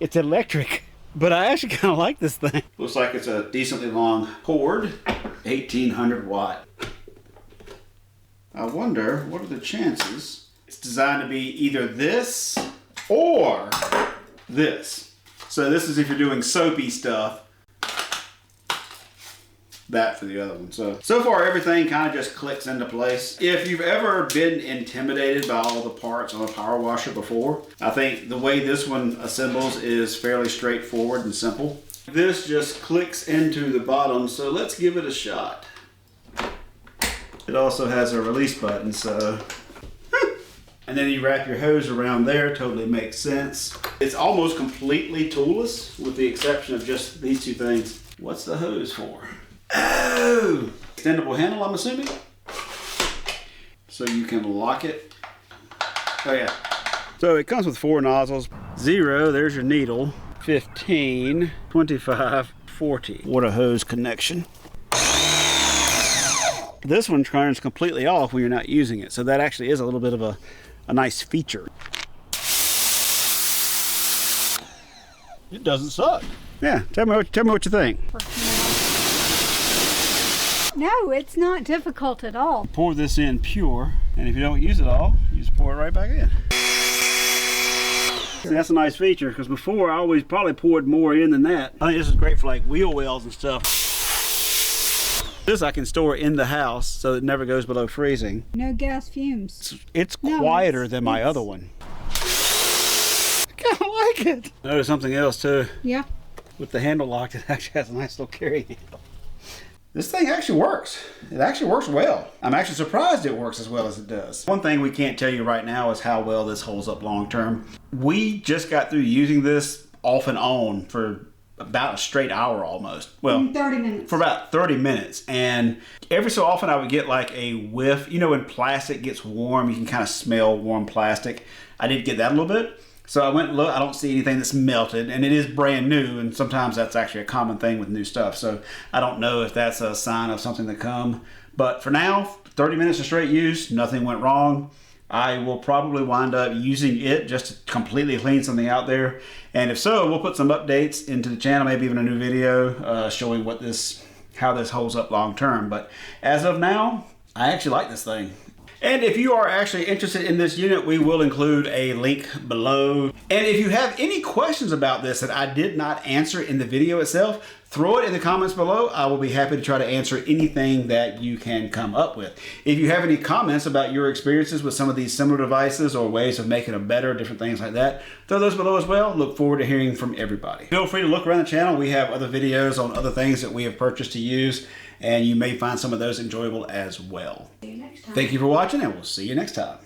It's electric, but I actually kind of like this thing. Looks like it's a decently long cord, 1800 watt. I wonder, what are the chances? It's designed to be either this or this. So this is if you're doing soapy stuff. That for the other one. So far everything kind of just clicks into place. If you've ever been intimidated by all the parts on a power washer before, I think the way this one assembles is fairly straightforward and simple. This just clicks into the bottom, so let's give it a shot. It also has a release button, so and then you wrap your hose around there. Totally makes sense. It's almost completely toolless with the exception of just these two things. What's the hose for? Oh! Extendable handle, I'm assuming? So you can lock it. Oh yeah. So it comes with 4 nozzles. 0, there's your needle. 15, 25, 40. Water hose connection. This one turns completely off when you're not using it. So that actually is a little bit of a nice feature. It doesn't suck. Yeah, tell me what you think. No, it's not difficult at all. Pour this in pure, and if you don't use it all, you just pour it right back in. See, that's a nice feature, because before I always probably poured more in than that. I think this is great for like wheel wells and stuff. This I can store in the house so it never goes below freezing. No gas fumes. It's quieter than my other one. I kind of like it. Notice something else too. Yeah. With the handle locked, it actually has a nice little carry handle. This thing actually works. It actually works well. I'm actually surprised it works as well as it does. One thing we can't tell you right now is how well this holds up long term. We just got through using this off and on for about a straight hour almost. Well, 30 minutes. For about 30 minutes. And every so often I would get like a whiff. You know when plastic gets warm, you can kind of smell warm plastic. I did get that a little bit. So I went and looked, I don't see anything that's melted, and it is brand new, and sometimes that's actually a common thing with new stuff. So I don't know if that's a sign of something to come. But for now, 30 minutes of straight use, nothing went wrong. I will probably wind up using it just to completely clean something out there. And if so, we'll put some updates into the channel, maybe even a new video showing how this holds up long term. But as of now, I actually like this thing. And if you are actually interested in this unit, we will include a link below. And if you have any questions about this that I did not answer in the video itself, throw it in the comments below. I will be happy to try to answer anything that you can come up with. If you have any comments about your experiences with some of these similar devices or ways of making them better, different things like that, throw those below as well. Look forward to hearing from everybody. Feel free to look around the channel. We have other videos on other things that we have purchased to use, and you may find some of those enjoyable as well. See you next time. Thank you for watching, and we'll see you next time.